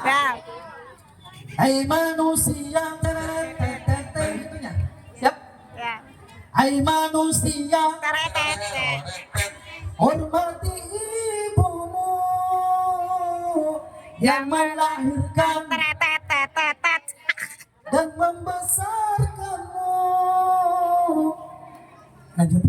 Ya. Hai manusia, itunya. Siap? Ya. Hai manusia, Teretet. hormati ibumu yang melahirkan Teretet. dan membesarkanmu. Lanjut.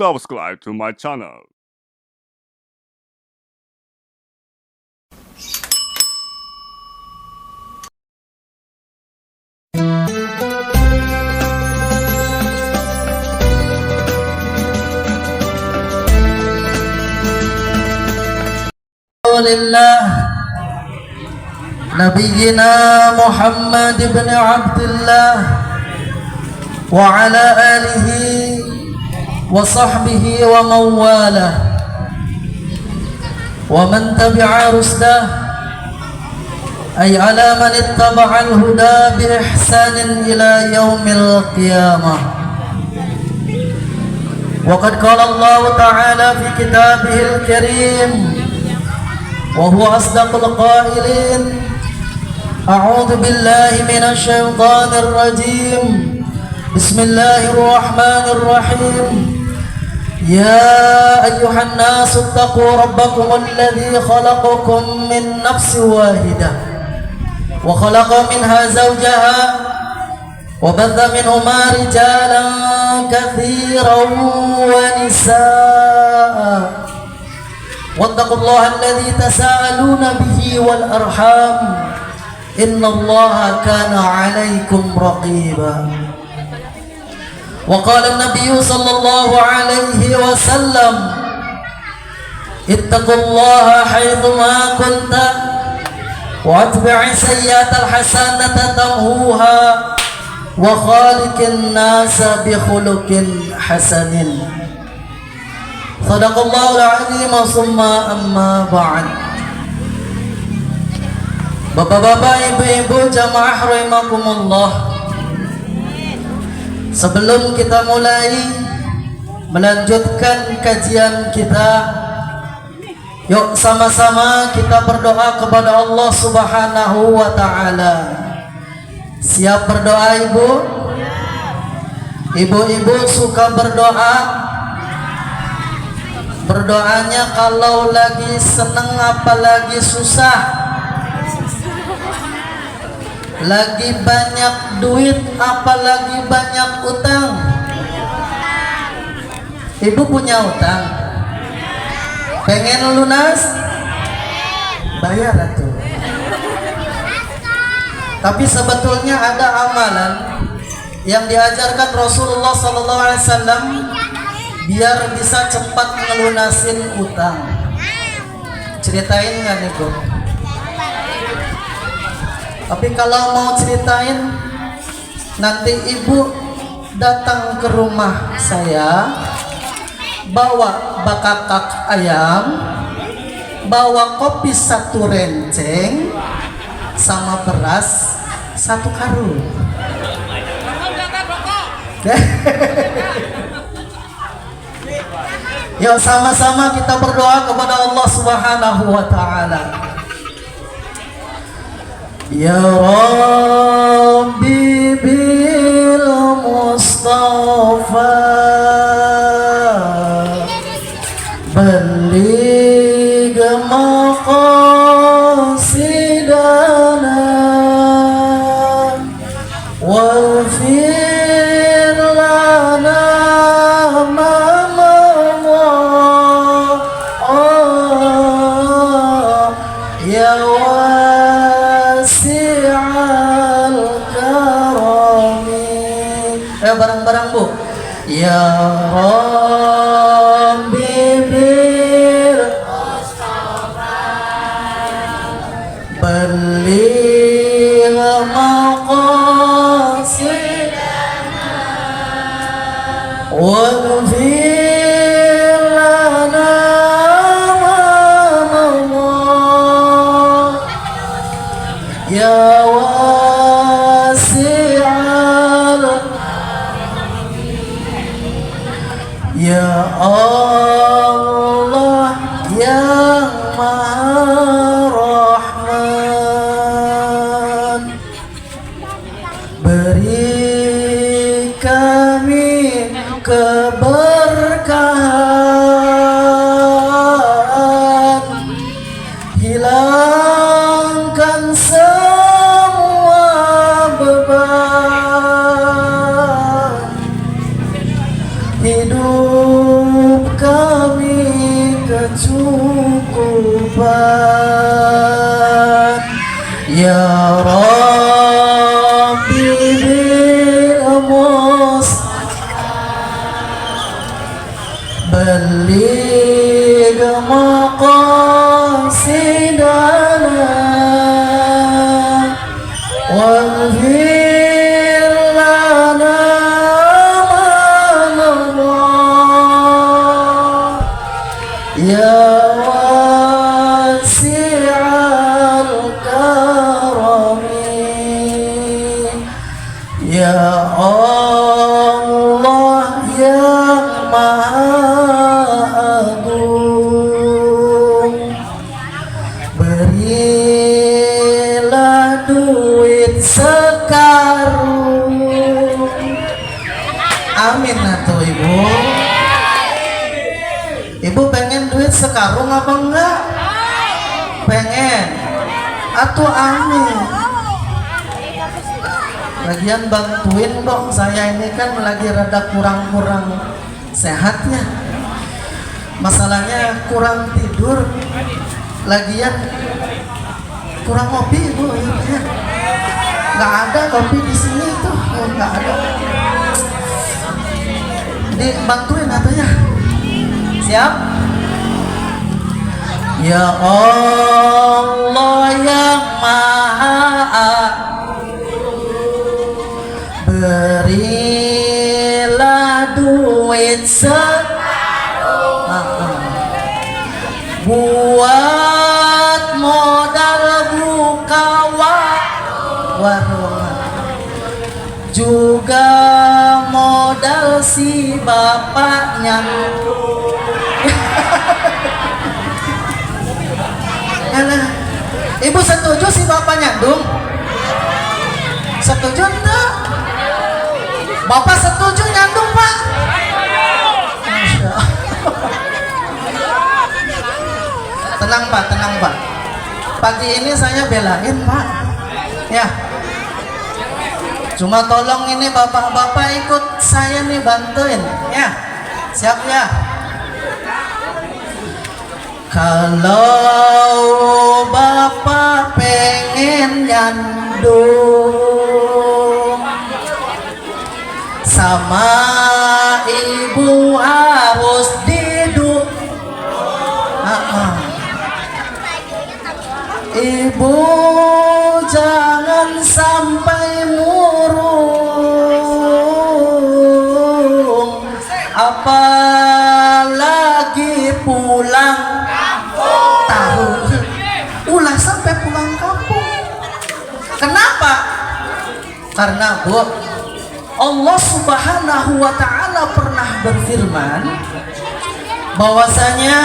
Subscribe to my channel. Alhamdulillah Nabiyyina Muhammad ibn Abdullah wa ala alihi wa sahbihi wa mawalah wa man tabi'a rusdah ay ala man ittaba'a al-huda bi ihsanin ila yaumil qiyamah. Wa qad qala Allah ta'ala fi kitabihil karim وهو أصدق القائلين أعوذ بالله من الشيطان الرجيم بسم الله الرحمن الرحيم يا أيها الناس اتقوا ربكم الذي خلقكم من نفس واحدة وخلق منها زوجها وبث منهما رجالا كثيرا ونساء واتقوا الله الذي تساءلون به والأرحام إن الله كان عليكم رقيبا. وقال النبي صلى الله عليه وسلم اتقوا الله حيثما كنت واتبع السيئة الحسنة تمحوها وخالق الناس بخلق حسن. Sadaqallahul azim. Summa amma ba'd. Bapak-bapak, ibu-ibu, jamaah rahimakumullah. Sebelum kita mulai melanjutkan kajian kita, yuk sama-sama kita berdoa kepada Allah Subhanahu wa taala. Siap berdoa, Ibu? Ibu-ibu suka berdoa? Berdoanya kalau lagi seneng apa lagi susah? Lagi banyak duit apa lagi banyak utang? Ibu punya utang? Pengen lunas? Bayar atuh. Tapi sebetulnya ada amalan yang diajarkan Rasulullah SAW biar bisa cepat ngelunasin utang. Ceritain nggak nih, Bu? Tapi kalau mau ceritain, nanti Ibu datang ke rumah saya, bawa bakakak ayam, bawa kopi 1 renceng, sama beras 1 karung. Yuk sama-sama kita berdoa kepada Allah Subhanahu wa taala. Ya Rabbi bil Mustafa balligh maqasidana waghfir lana bareng-bareng, Bu. Ya Rabbi bil Mustafa balligh Ya wasi'al, ya Allah yang Maha Rahman, beri kami keberkahan, hilangkan semua beban, hidup kami kecukupan. Ya Rabbi bi'amus baligh maqasidana waghfir lana ma madha. Ya wasi'al karami, ya Allah yang Maha Agung, berilah duit sekarung. Amin atuh Ibu. Ibu pengen duit sekarung apa enggak? Pengen. Atuh amin. Lagian bantuin dong, saya ini kan lagi rada kurang-kurang sehat ya. Masalahnya kurang tidur. Lagian kurang ngopi Ibu ya. Nggak ada kopi di sini tuh, nggak ada. Dibantuin atanya. Siap? Ya Allah yang Maha, berilah duit buat modal buka warung, juga modal si bapaknya. Ibu setuju si bapak nyandung? Setuju enggak? Bapak setuju nyandung Pak? Masya Allah. Tenang Pak, tenang Pak. Pagi ini saya belain Pak. Ya. Cuma tolong ini bapak-bapak ikut saya nih bantuin. Ya. Siap ya. Kalau bapak pengen nyandung sama ibu harus diduk. Ibu jangan sampai murung, apalagi pulang tahun. Ulah sampai pulang kampung. Kenapa? Karena Bu, Allah Subhanahu wa Ta'ala pernah berfirman bahwasanya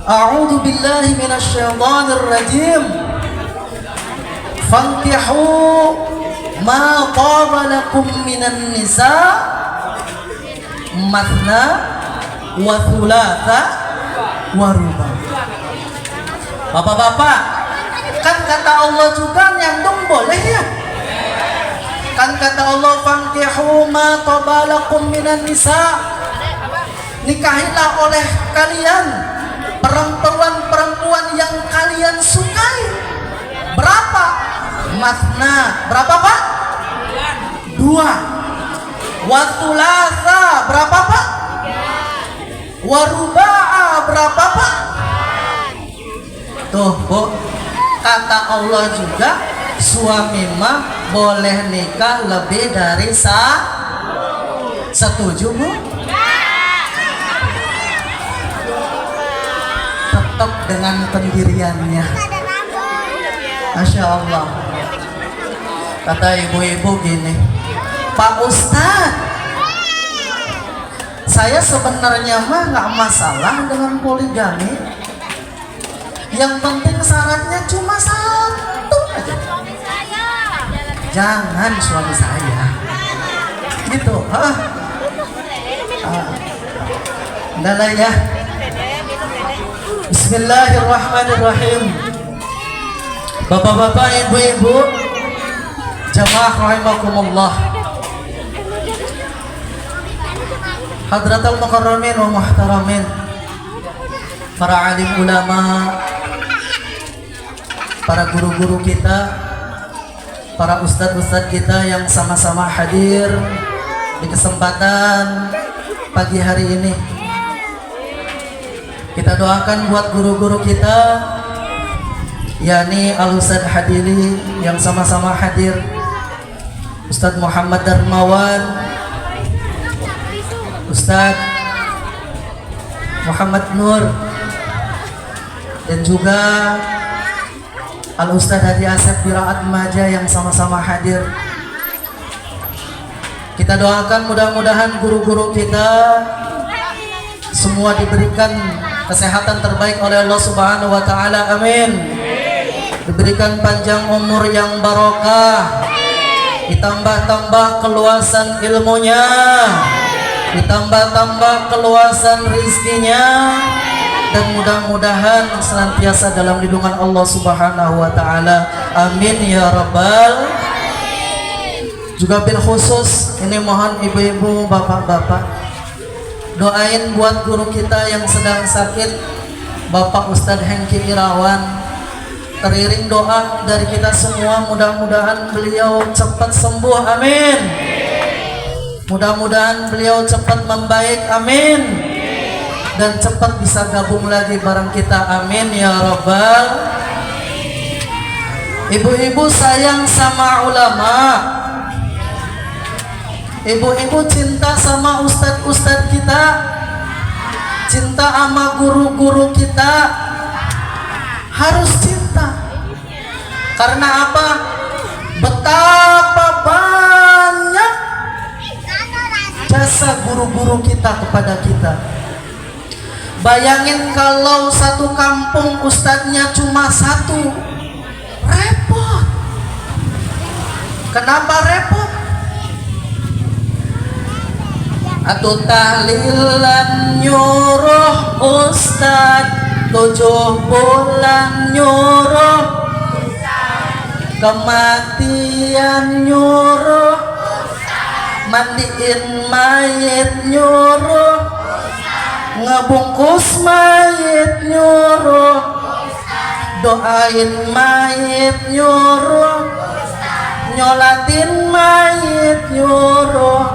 a'udzu billahi minasyaitonir rajim, fankihu ma qaba lakum minan nisa matna wa thulatha wa ruba. Bapak-bapak, kan kata Allah juga nyandung boleh ya? Kan kata Allah fankihu ma qaba lakum minan nisa, nikahilah oleh kalian perempuan-perempuan yang kalian sukai. Berapa? Matna, berapa Pak? 2. Watulasa, berapa Pak? Waruba'a, berapa Pak? Tuh Bu, kata Allah juga suami mah boleh nikah lebih dari setuju Bu? Tetap dengan pendiriannya. Masya Allah. Kata ibu-ibu gini, Pak Ustadz, saya sebenarnya mah nggak masalah dengan poligami. Yang penting syaratnya cuma satu aja. Jangan suami saya. Gitu. Udah lah ya. Bismillahirrahmanirrahim. Bapak-bapak, ibu-ibu, jamaah rahimakumullah. Hadratul mukarramin wa muhtaramin, para alim ulama, para guru-guru kita, para ustadz-ustadz kita yang sama-sama hadir di kesempatan pagi hari ini. Kita doakan buat guru-guru kita, yakni Al-Ustadz Hadili yang sama-sama hadir, Ustadz Muhammad Darmawan, Ustadz Muhammad Nur, dan juga Al-Ustadz Hadi Asep Biraat Maja yang sama-sama hadir. Kita doakan mudah-mudahan guru-guru kita semua diberikan kesehatan terbaik oleh Allah Subhanahu wa taala. Amin. Diberikan panjang umur yang barokah, ditambah-tambah keluasan ilmunya, ditambah-tambah keluasan rizkinya, dan mudah-mudahan senantiasa dalam lindungan Allah Subhanahu wa taala. Amin ya rabbal. Juga bil khusus ini mohon ibu-ibu, bapak-bapak, doain buat guru kita yang sedang sakit, Bapak Ustadz Hengki Irawan. Teriring doa dari kita semua, mudah-mudahan beliau cepat sembuh, amin. Mudah-mudahan beliau cepat membaik, amin. Dan cepat bisa gabung lagi bareng kita, amin ya rabbal. Ibu-ibu sayang sama ulama, ibu-ibu cinta sama ustadz-ustadz kita, cinta sama guru-guru kita, harus cinta. Karena apa? Betapa banyak jasa guru-guru kita kepada kita. Bayangin kalau satu kampung ustadznya cuma satu, repot. Kenapa repot? Atuh tahlilan nyuruh ustad, 7 bulan nyuruh, kematian nyuruh, mandiin mayit nyuruh, ngebungkus mayit nyuruh, doain mayit nyuruh, nyolatin mayit nyuruh,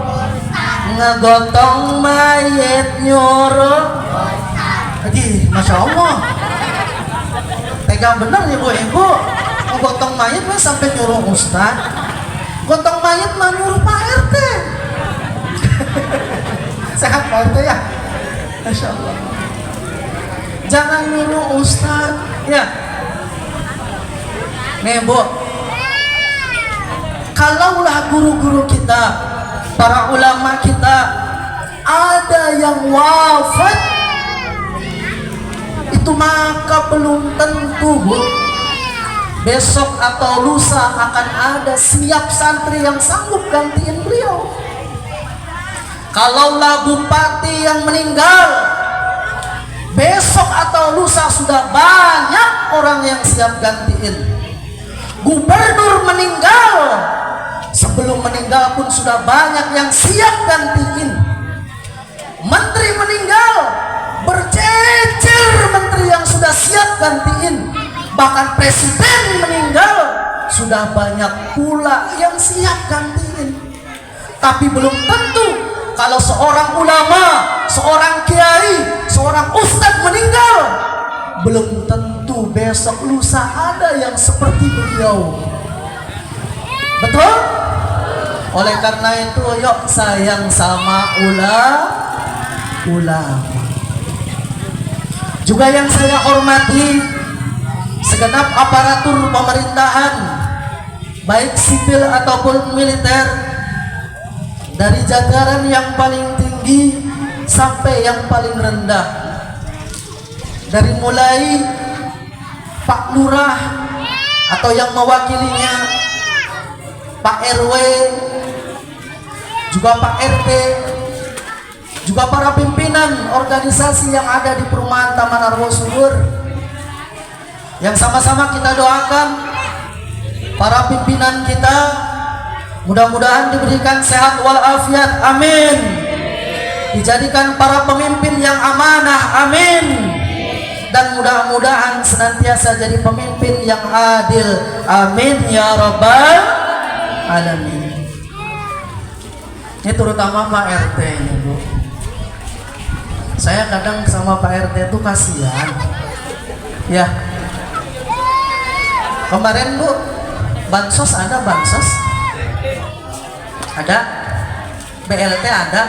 ngegotong mayit nyuruh. Lagi, masya Allah, tega bener ibu-ibu, ngegotong mayit mah sampai nyuruh ustad, gotong mayit mah nyuruh Pak RT. Sehat Pak RT ya, masya Allah. Jangan nyuruh ustad, ya. Nih bu, kalaulah guru-guru kita, para ulama kita ada yang wafat, itu maka belum tentu bu, besok atau lusa akan ada siap santri yang sanggup gantiin beliau. Kalaulah bupati yang meninggal, besok atau lusa sudah banyak orang yang siap gantiin. Gubernur meninggal, sebelum meninggal pun sudah banyak yang siap gantiin. Menteri meninggal, bercecer menteri yang sudah siap gantiin. Bahkan presiden meninggal, sudah banyak pula yang siap gantiin. Tapi belum tentu kalau seorang ulama, seorang kiai, seorang ustadz meninggal, belum tentu besok lusa ada yang seperti beliau. Betul? Oleh karena itu yuk sayang sama ulama. Juga yang saya hormati, segenap aparatur pemerintahan, baik sipil ataupun militer, dari jajaran yang paling tinggi sampai yang paling rendah, dari mulai Pak Lurah atau yang mewakilinya, Pak RW, juga Pak RT, juga para pimpinan organisasi yang ada di perumahan Taman Arwo Subur, yang sama-sama kita doakan para pimpinan kita mudah-mudahan diberikan sehat walafiat, amin. Dijadikan para pemimpin yang amanah, amin. Dan mudah-mudahan senantiasa jadi pemimpin yang adil, amin ya rabbal alamin. Ini terutama Pak RT ini, Bu. Saya kadang sama Pak RT itu kasihan ya. Kemarin Bu, bansos ada, bansos ada, BLT ada.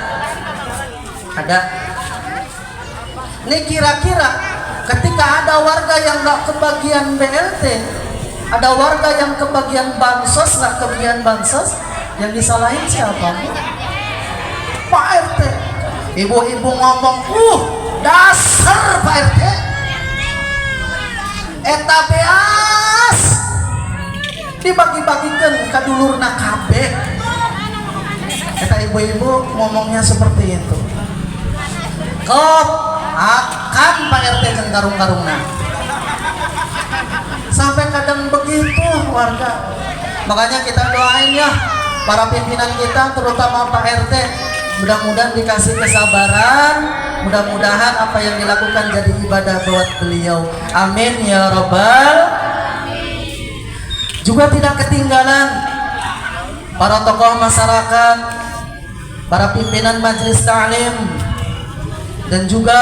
Ini kira-kira ketika ada warga yang nggak kebagian BLT, ada warga yang kebagian bansos, nggak kebagian bansos, yang disalahin siapa? Pak RT. Ibu-ibu ngomong, dasar Pak RT, eta beas dibagi-bagikan ke dulurna kabeh. Eta ibu-ibu ngomongnya seperti itu. Kop akan Pak RT jeung karung-karungna. Sampai kadang begitu warga. Makanya kita doain ya para pimpinan kita, terutama Pak RT, mudah-mudahan dikasih kesabaran, mudah-mudahan apa yang dilakukan jadi ibadah buat beliau, amin ya rabbal. Juga tidak ketinggalan para tokoh masyarakat, para pimpinan majelis ta'lim, dan juga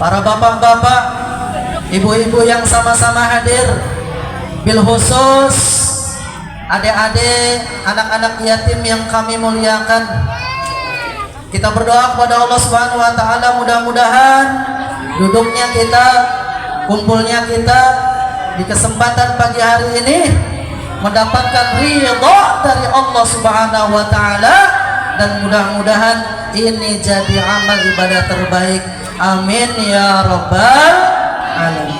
para bapak-bapak, ibu-ibu yang sama-sama hadir, bil khusus adik-adik, anak-anak yatim yang kami muliakan. Kita berdoa kepada Allah Subhanahu wa taala, mudah-mudahan duduknya kita, kumpulnya kita di kesempatan pagi hari ini mendapatkan ridha dari Allah Subhanahu wa taala, dan mudah-mudahan ini jadi amal ibadah terbaik, amin ya rabbal alamin.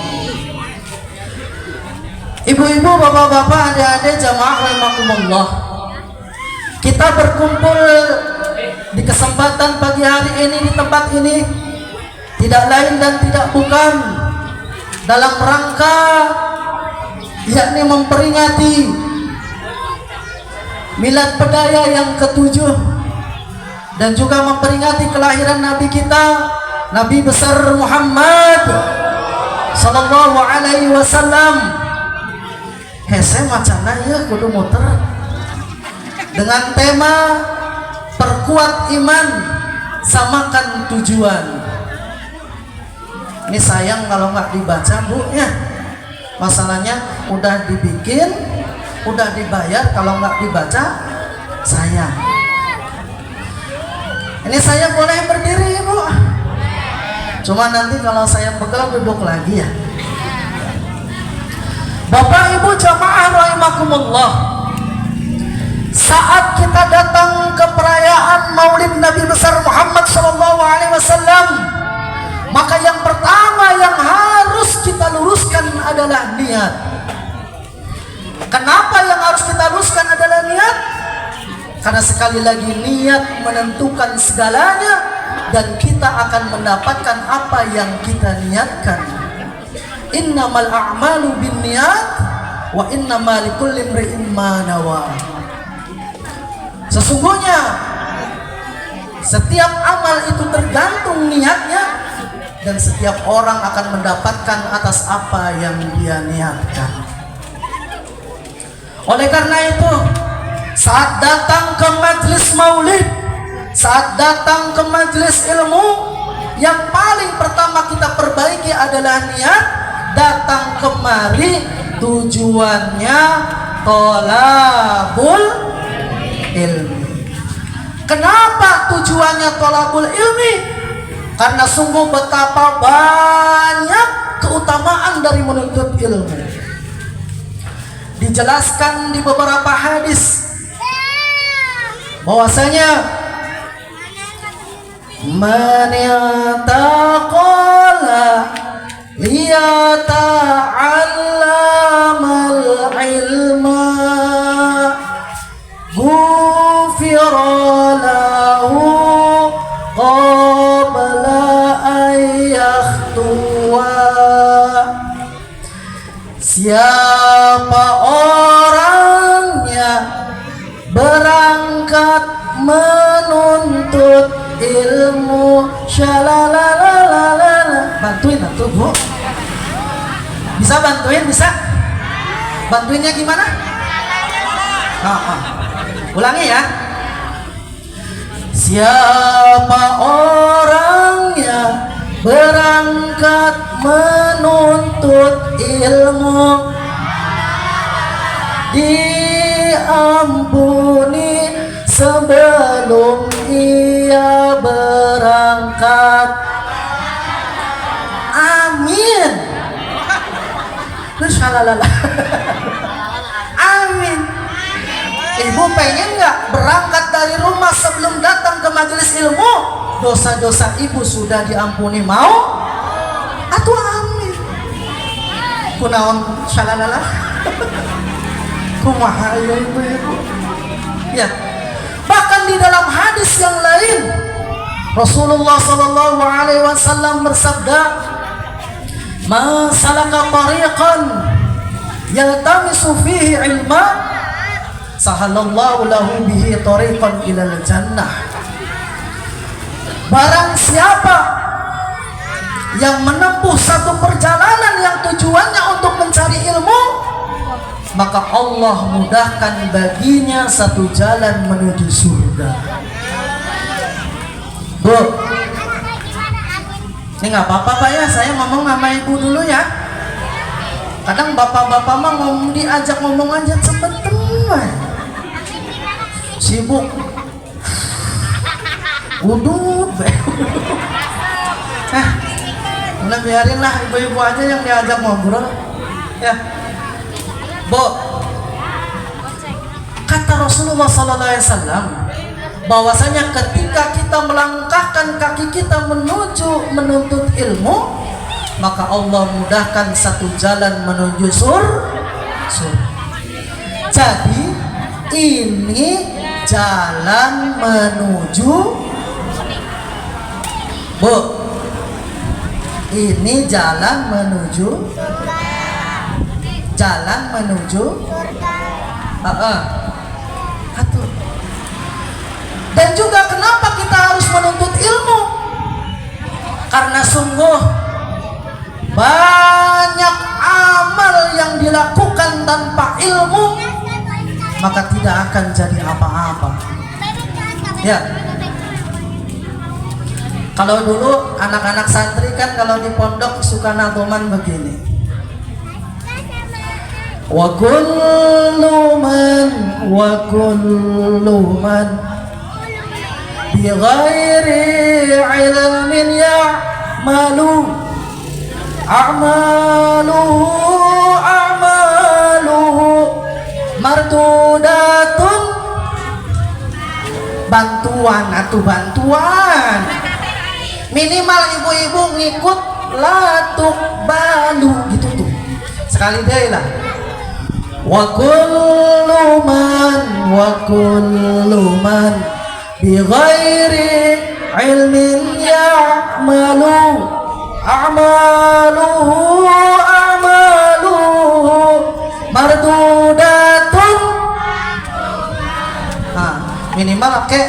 Ibu-ibu, bapak-bapak, adik-adik, jamaah rahimakumullah, kita berkumpul di kesempatan pagi hari ini di tempat ini tidak lain dan tidak bukan dalam rangka yakni memperingati Milad Pedaya yang ke-7, dan juga memperingati kelahiran Nabi kita, Nabi besar Muhammad sallallahu alaihi wasallam. Hese macana ya kudu muter dengan tema perkuat iman, samakan tujuan. Ini sayang kalau nggak dibaca, Bu ya. Masalahnya udah dibikin, udah dibayar, kalau nggak dibaca sayang. Ini saya boleh berdiri, Bu. Cuma nanti kalau saya pegel duduk lagi ya. Bapak Ibu jamaah rahimakumullah, saat kita datang ke perayaan Maulid Nabi besar Muhammad sallallahu alaihi wasallam, maka yang pertama yang harus kita luruskan adalah niat. Kenapa yang harus kita luruskan adalah niat? Karena sekali lagi niat menentukan segalanya, dan kita akan mendapatkan apa yang kita niatkan. Innamal a'malu binniyat wa innamal likulli imri'in ma nawa. Sesungguhnya setiap amal itu tergantung niatnya, dan setiap orang akan mendapatkan atas apa yang dia niatkan. Oleh karena itu, saat datang ke majelis maulid, saat datang ke majelis ilmu, yang paling pertama kita perbaiki adalah niat. Datang kemari tujuannya tolabul ilmi. Kenapa tujuannya tolabul ilmi? Karena sungguh betapa banyak keutamaan dari menuntut ilmu. Dijelaskan di beberapa hadis bahwasanya man yataqala liyata'allamal ilma ghufira lahu qabla an yakhtuwa. Siapa orangnya berangkat menuntut ilmu, syalalalala. Bantuin atuh Bu. Bisa bantuin, bisa? Bantuinnya gimana? Ulangi ya. Siapa orangnya berangkat menuntut ilmu, diampuni sebelum ia berangkat. Amin. Amin. Ibu pengen nggak berangkat dari rumah sebelum datang ke majelis ilmu, dosa-dosa ibu sudah diampuni, mau? Atau amin? Kunaon shalalalah. Kumaha ya ibu-ibu. Ya. Bahkan di dalam hadis yang lain Rasulullah sallallahu alaihi wasallam bersabda, "Ma salaka tariqan yaltamisu fihi ilma, sahalallahu lahu bihi tariqan ilal jannah." Barang siapa yang menempuh satu perjalanan yang tujuannya untuk mencari ilmu, maka Allah mudahkan baginya satu jalan menuju surga. Bu, ini nggak apa-apa Pak ya, saya ngomong sama ibu dulu ya. Kadang bapak-bapak mah ngomong, diajak ngomong aja cepet teman, sibuk udut. Udah biarin lah ibu-ibu aja yang diajak ngobrol ya. Bu, kata Rasulullah SAW bahwasanya ketika kita melangkahkan kaki kita menuju menuntut ilmu, maka Allah mudahkan satu jalan menuju surga. Jadi ini jalan menuju, Bu, ini jalan menuju, jalan menuju Atur. Dan juga kenapa kita harus menuntut ilmu? Karena sungguh banyak amal yang dilakukan tanpa ilmu maka tidak akan jadi apa-apa. Ya. Kalau dulu anak-anak santri kan kalau di pondok suka nagoman begini. Wa kullu man bi ghairi ilmin ya'malu a'maluhu mardudatun. Bantuan minimal ibu-ibu ngikut latuk balu gitu tuh sekali deh lah. Wa kullu man bi ghairi ilmin ya'malu a'maluhu mardudatun. Minimal oke.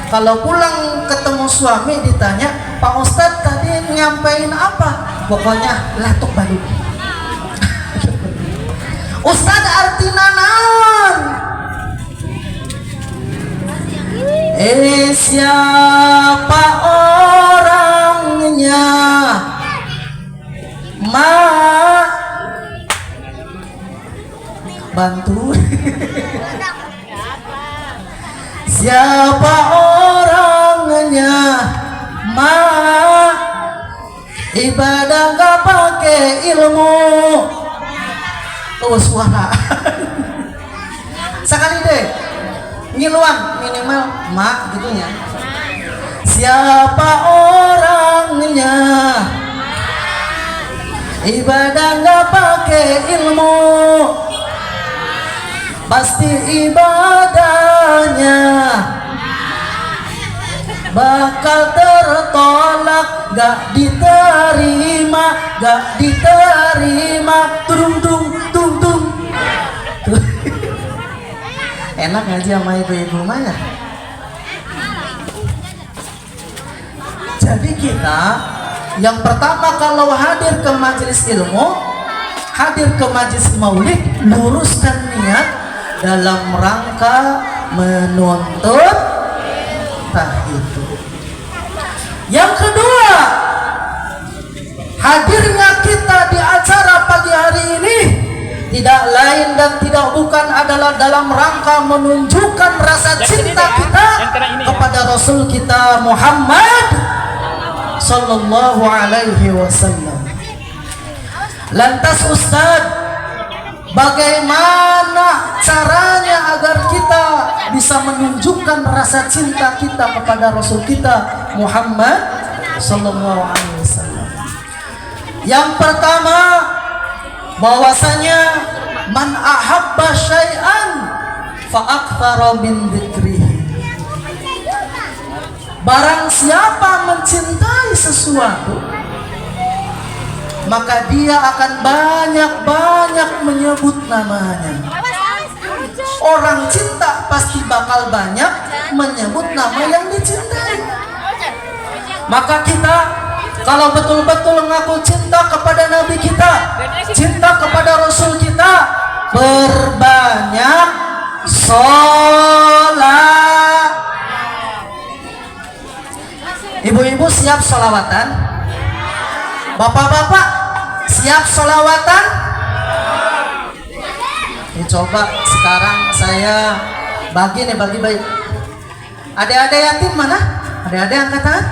Kalau pulang ketemu suami ditanya, Pak Ustadz tadi nyampein apa? Pokoknya latuk balu. Ustadz artina naon? Siapa orangnya? Bantu. Siapa orangnya? Ibadah gak pakai pakai ilmu. Tuh suara. Sekali deh. Ngiluan minimal mak gitunya. Siapa orangnya ibadah nggak pakai ilmu, pasti ibadahnya bakal tertolak, gak diterima. Tung tung tung tung. Enak ngaji sama ibu-ibu mah ya. Jadi kita yang pertama kalau hadir ke majelis ilmu, hadir ke majelis maulid, luruskan niat dalam rangka menuntut itu. Yang kedua, hadirnya kita di acara pagi hari ini tidak lain dan tidak bukan adalah dalam rangka menunjukkan rasa cinta kita kepada Rasul kita Muhammad sallallahu alaihi wasallam. Lantas Ustaz, bagaimana caranya agar kita bisa menunjukkan rasa cinta kita kepada Rasul kita Muhammad sallallahu alaihi wasallam? Yang pertama, bahwasanya man ahabba syai'an fa aktsara min dzikrihi. Barang siapa mencintai sesuatu, maka dia akan banyak-banyak menyebut namanya. Orang cinta pasti bakal banyak menyebut nama yang dicintai. Maka kita kalau betul-betul mengaku cinta kepada Nabi kita, cinta kepada Rasul kita, berbanyak sholat. Ibu-ibu siap sholawatan? Bapak-bapak siap sholawatan? Coba sekarang saya bagi baik. Adik-adik yatim mana? Adik-adik angkat tangan.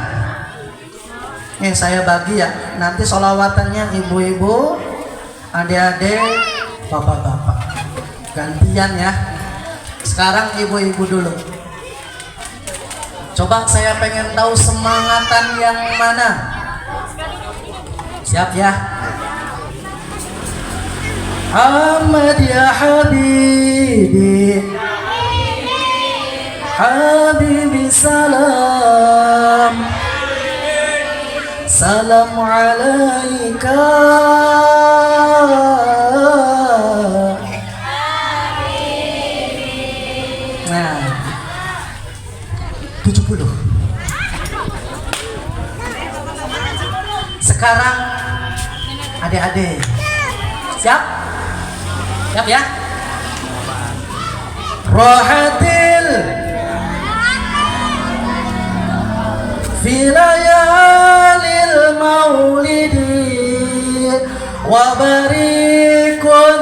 Saya bagi ya. Nanti sholawatannya ibu-ibu, adik-adik, bapak-bapak. Gantian ya. Sekarang ibu-ibu dulu. Coba saya pengen tahu semangatan yang mana. Siap ya? Ahmad ya Habibi, Habibi salam, salam alaika. Nah, 70. Sekarang adik-adik siap? Siap ya? Rohatil fi layalil maulidi wa barikun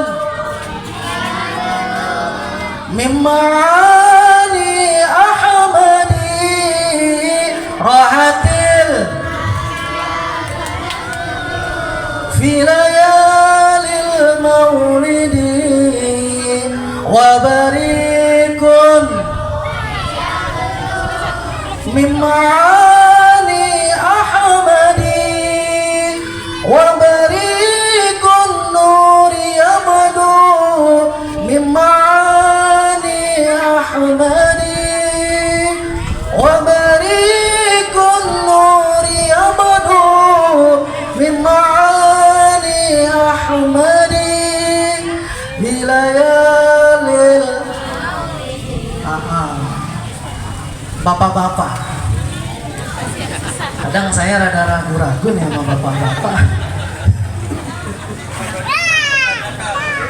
mimmaani ahmadi. Rohatil fi layalil maulidi wa barikun mimmaani ahmadi wa barikun nuri amadu mimmaani ahmadi wa barikun nuri amadu mimmaani ahmadi bilayalil. Bapak-bapak, kadang saya rada ragu-ragu nih sama bapak-bapak.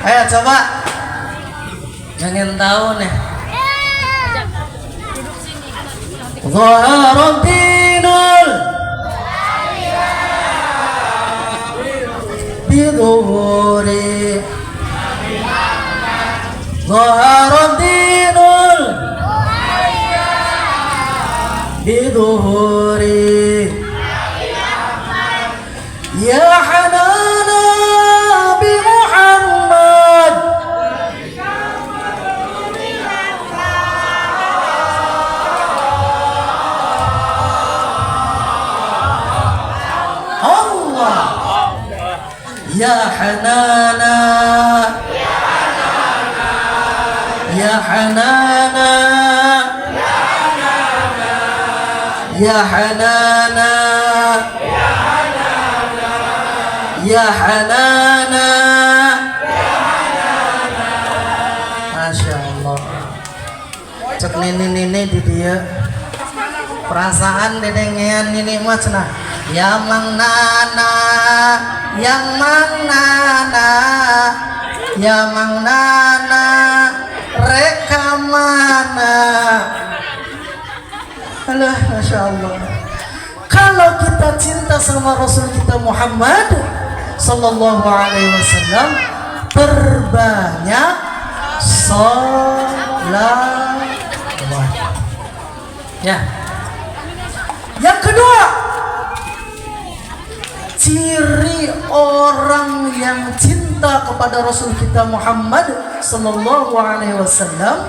Ayo coba ingin tahu nih. Zaharul dinul biduhuri, zaharul dinul biduhuri, ya hanana Ya Hanana, Ya Hanana, Ya Hanana, Ya Hanana. Masya Allah. Cek nini di dia. Perasaan dedengean nini mah cenah. Ya Mang Nana, yang Mang Nana, ya Mang Nana, reka mana? Alah, Masya Allah. Kalau kita cinta sama Rasul kita Muhammad Sallallahu Alaihi Wasallam, perbanyak sholawat. Ya. Yang kedua, ciri orang yang cinta kepada Rasul kita Muhammad Sallallahu Alaihi Wasallam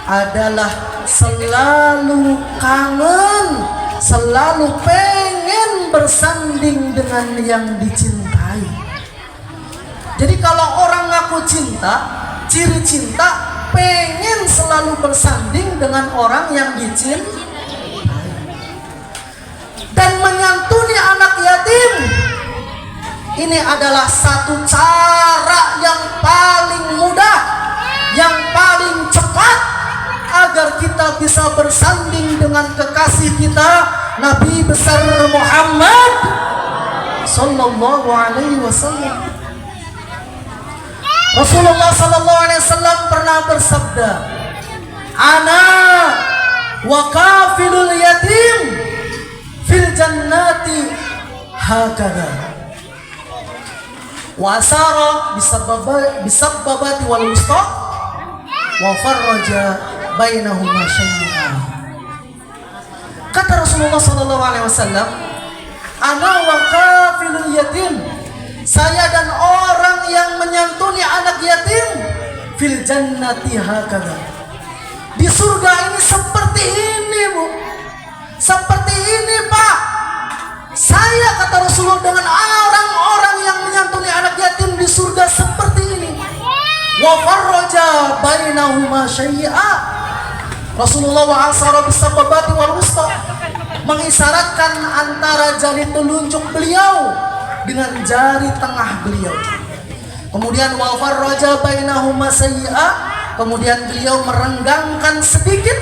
adalah selalu kangen, selalu pengen bersanding dengan yang dicintai. Jadi kalau orang ngaku cinta, ciri cinta pengen selalu bersanding dengan orang yang dicintai dan menyantuni anak yatim. Ini adalah satu cara yang paling mudah, yang paling cepat agar kita bisa bersanding dengan kekasih kita Nabi besar Muhammad Sallallahu Alaihi Wasallam. Rasulullah Sallallahu Alaihi Wasallam pernah bersabda, "Ana wa kafilul yatim fil jannati hakada wa asara bisabbabati wal wusta wa farraja bainahuma syai'an." Kata Rasulullah Sallallahu Alaihi Wasallam, "Ana wa kafilul yatim," saya dan orang yang menyantuni anak yatim, fil jannati hakada, di surga ini seperti ini, Bu. Seperti ini, Pak. Saya, kata Rasulullah, dengan orang-orang yang menyantuni anak yatim di surga seperti ini. Wa farraja bainahuma syai'a. Rasulullah wa asara bisababati wal wusta, mengisyaratkan antara jari telunjuk beliau dengan jari tengah beliau. Kemudian wa farraja bainahuma syai'a, kemudian beliau merenggangkan sedikit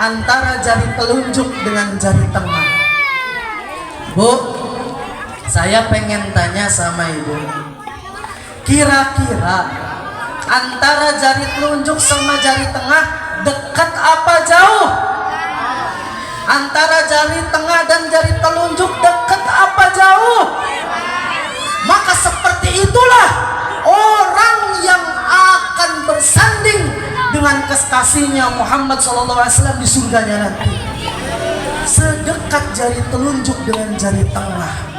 antara jari telunjuk dengan jari tengah. Bu, saya pengen tanya sama ibu, kira-kira antara jari telunjuk sama jari tengah dekat apa jauh? Antara jari tengah dan jari telunjuk dekat apa jauh? Maka seperti itulah orang yang akan bersanding dengan kekasihnya Muhammad SAW di surganya nanti. Sedekat jari telunjuk dengan jari tengah.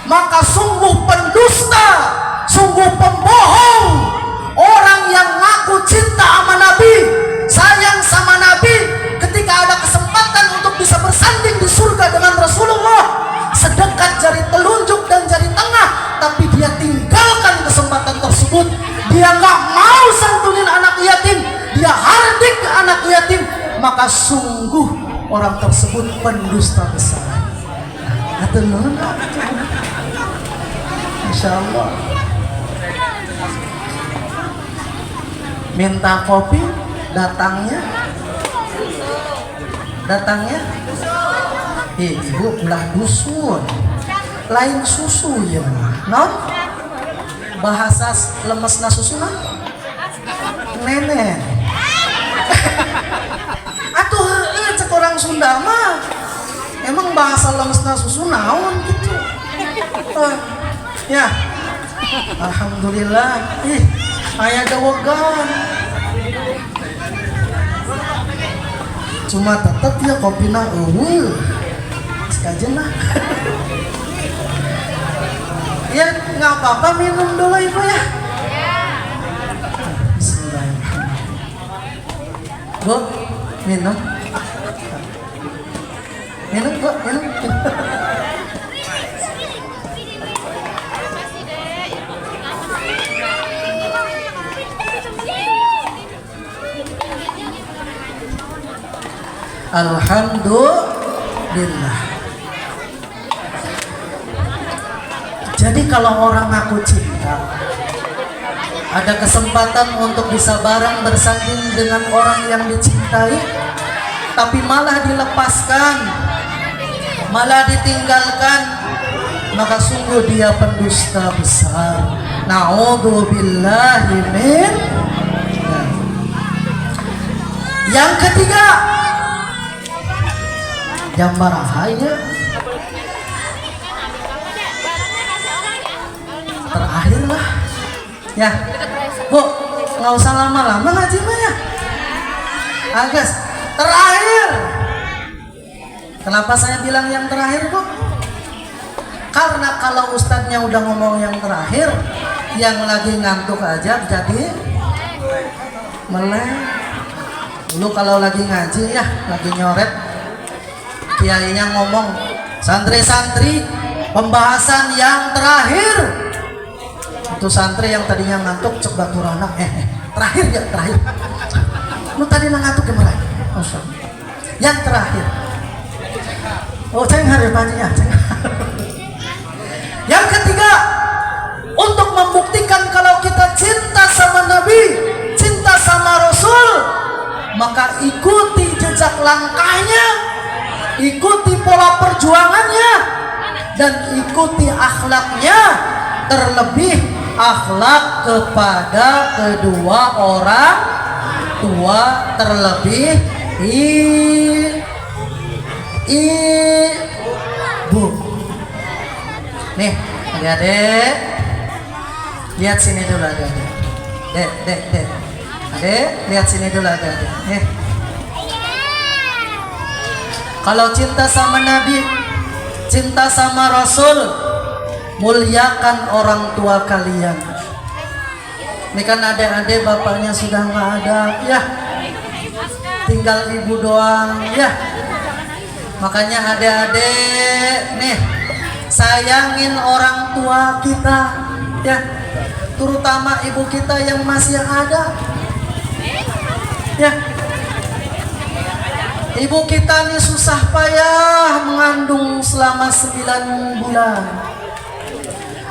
Maka sungguh pendusta, sungguh pembohong orang yang ngaku cinta sama Nabi, sayang sama Nabi, ketika ada kesempatan untuk bisa bersanding di surga dengan Rasulullah sedekat jari telunjuk dan jari tengah, tapi dia tinggalkan kesempatan tersebut. Dia nggak mau santunin anak yatim, dia hardik anak yatim, maka sungguh orang tersebut pendusta besar. Insya Allah. Minta kopi, datangnya ibu ulah dusun, lain susu ya, non? Bahasa lemesna susu non? Nenek. Atuh cek orang Sunda mah emang bahasa lemesna susu naon gitu. Ya, alhamdulillah. Aya dawegan. Cuma tetep ya kopina eueuh. Sekajen lah. Ya nggak apa-apa, minum dulu ibu ya. Bismillahirrahmanirrahim. Bu, minum. Minum, Bu, minum. Alhamdulillah. Jadi kalau orang aku cinta, ada kesempatan untuk bisa bareng bersanding dengan orang yang dicintai, tapi malah dilepaskan, malah ditinggalkan, maka sungguh dia pendusta besar. Na'udzubillahi min. Yang ketiga, yang bahaya. Terakhir lah, ya, Bu, nggak usah lama-lama ngaji mah ya. Agas, terakhir. Kenapa saya bilang yang terakhir, Bu? Karena kalau ustadznya udah ngomong yang terakhir, yang lagi ngantuk aja jadi melek. Dulu kalau lagi ngaji ya, lagi nyoret, kiainya ngomong, santri-santri, pembahasan yang terakhir. Itu santri yang tadinya ngantuk cek baturana, terakhir ya, terakhir. Lu tadi ngantuk gimana? Yang terakhir. Oh, cenghar ya paginya, Yang ketiga, untuk membuktikan kalau kita cinta sama Nabi, cinta sama Rasul, maka ikuti jejak langkahnya, ikuti pola perjuangannya, dan ikuti akhlaknya, terlebih akhlak kepada kedua orang tua, terlebih ibu. Nih, adik-adik, lihat sini dulu adik-adik. Dek. Adik, lihat sini dulu adik-adik. Nih. Kalau cinta sama Nabi, cinta sama Rasul, muliakan orang tua kalian. Ini kan adik-adik bapaknya sudah nggak ada, ya, tinggal ibu doang, ya. Makanya adik-adik, nih, sayangin orang tua kita, ya, terutama ibu kita yang masih ada, ya. Ibu kita nih susah payah mengandung selama 9 bulan.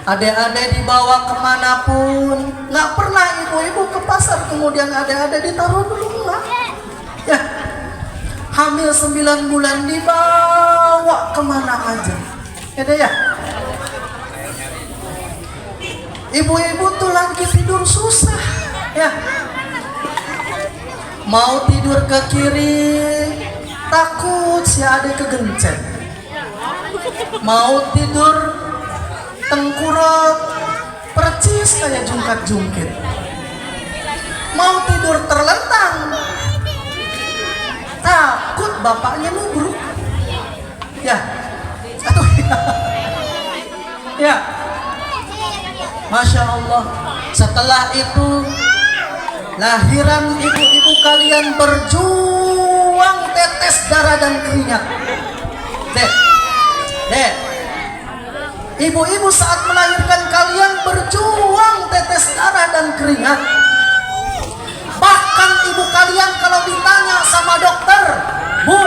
Adik-adik dibawa kemanapun, nggak pernah ibu-ibu ke pasar kemudian adik-adik ditaruh dulu, enggak, ya. Hamil 9 bulan dibawa kemana aja, ya. Ibu-ibu tuh lagi tidur susah, ya. Mau tidur ke kiri, takut si adik kegencet. Mau tidur tengkurap, percis kayak jungkat-jungkit. Mau tidur terlentang, takut bapaknya nubruk, ya. Atau ya, Masya Allah. Setelah itu lahiran ibu-ibu kalian berjuang tetes darah dan keringat. Dek, ibu-ibu saat melahirkan kalian berjuang tetes darah dan keringat. Bahkan ibu kalian kalau ditanya sama dokter, Bu,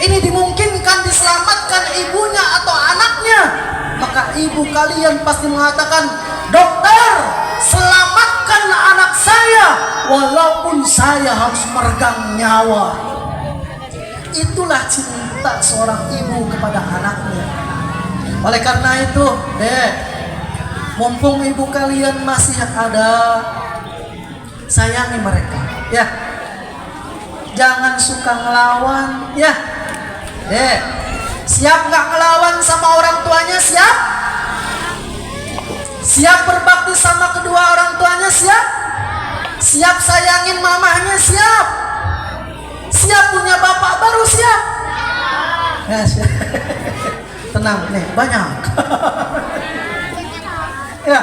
ini dimungkinkan diselamatkan ibunya atau anaknya, maka ibu kalian pasti mengatakan, dokter, selamatkan anak saya walaupun saya harus meregang nyawa. Itulah cinta seorang ibu kepada anaknya. Oleh karena itu, mumpung ibu kalian masih ada, sayangi mereka, ya. Jangan suka ngelawan, ya. Siap nggak ngelawan sama orang tuanya? Siap? Siap berbakti sama kedua orang tuanya? Siap? Siap sayangin mamahnya? Siap? Siap punya bapak baru? Siap? Ya, siap. Tenang, nih banyak. Ya,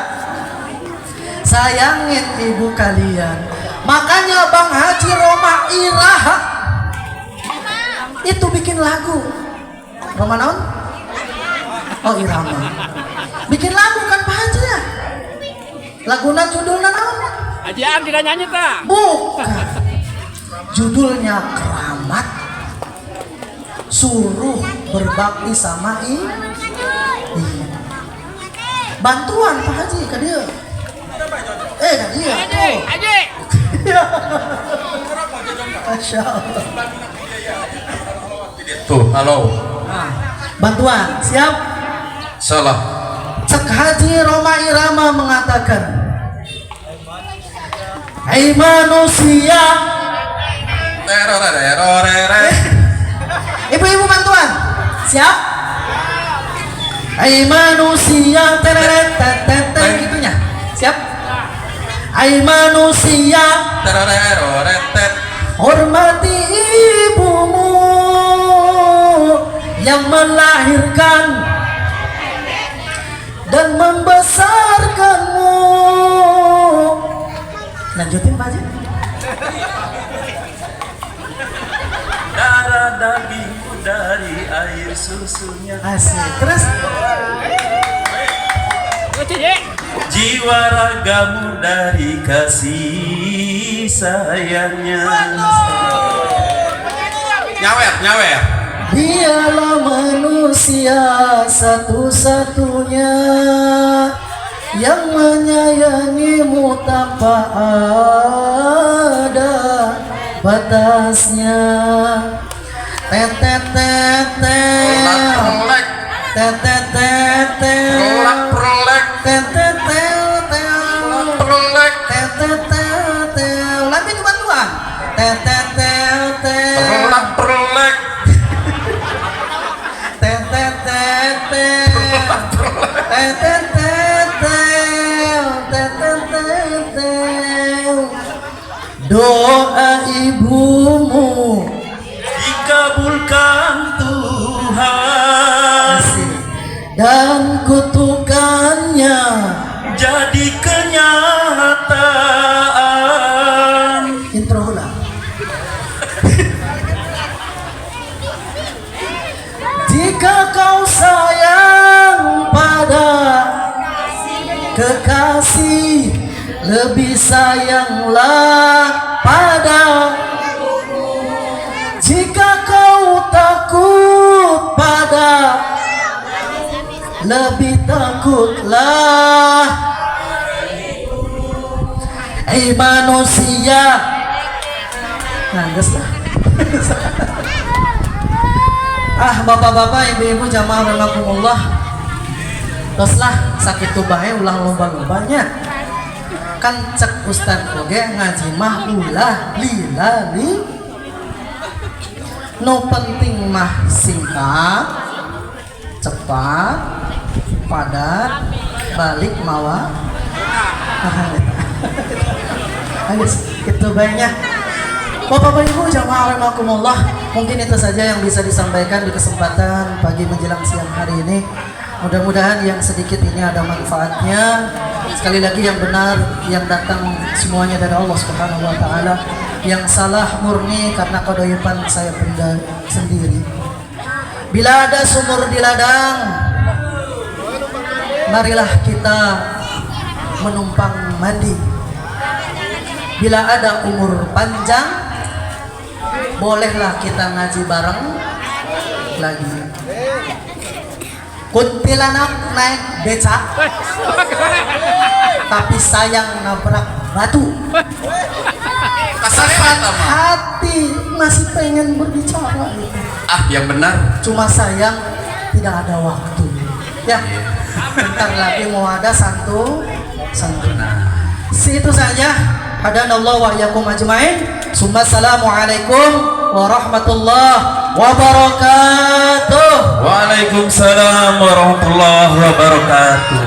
sayangin ibu kalian. Makanya Bang Haji Roma Iraha itu bikin lagu. Roma naon? Oh, Irama. Bikin lagu kan Pak Haji ya? Laguna judulnya naon? Ajian tidak nyanyi tak? Bukan. Judulnya Keramat suruh berbakti sama bantuan Pak Haji ke dia. Kan dia tuh. Masya Allah. Tuh, halo. Bantuan, siap? Salah. Cek Haji Roma Irama mengatakan, hai manusia. Ibu-ibu bantuan, siap? Hai manusia, gitunya, siap? Hai manusia, hormati ibumu yang melahirkan dan membesarkanmu. Lanjutin Pak Haji. Darah dagingmu dari air susunya. Asik. Terus Jiwa ragamu dari kasih sayangnya. Nyawer. dialah manusia satu-satunya yang menyayangimu tanpa ada batasnya. Lalu itu bantuan. Doa ibumu dikabulkan Tuhan dan kutukannya jadi kenyataan. Intro ulang. Jika kau sayang pada kekasih, lebih sayanglah pada. Jika kau takut pada, lebih takutlah. Manusia. Nah, lah. Bapak-bapak, ibu-ibu, jamaah rahimakumullah. Teruslah sakit tubahe ulah lomba-lombanya. Kan cek ustad oge ngaji mah ulah lilali. No penting mah singkat, cepat, padat, balik mawa. Habis itu banyak. Bapak Ibu jamaah rahimakumullah, mungkin itu saja yang bisa disampaikan di kesempatan pagi menjelang siang hari ini. Mudah-mudahan yang sedikit ini ada manfaatnya. Sekali lagi yang benar yang datang semuanya dari Allah Subhanahu wa taala. Yang salah murni karena kedoyopan saya sendiri. Bila ada sumur di ladang, marilah kita menumpang mandi. Bila ada umur panjang, bolehlah kita ngaji bareng lagi. Kuntilanak naik becak, tapi sayang nabrak batu. Hati masih pengen berbicara. Yang benar. Cuma sayang tidak ada waktu. Ya, bentar lagi mau ada santun. Itu saja. Hadanallahu wa iyyakum ajmain. Assalamualaikum warahmatullahi wabarakatuh. Waalaikumsalam warahmatullahi wabarakatuh.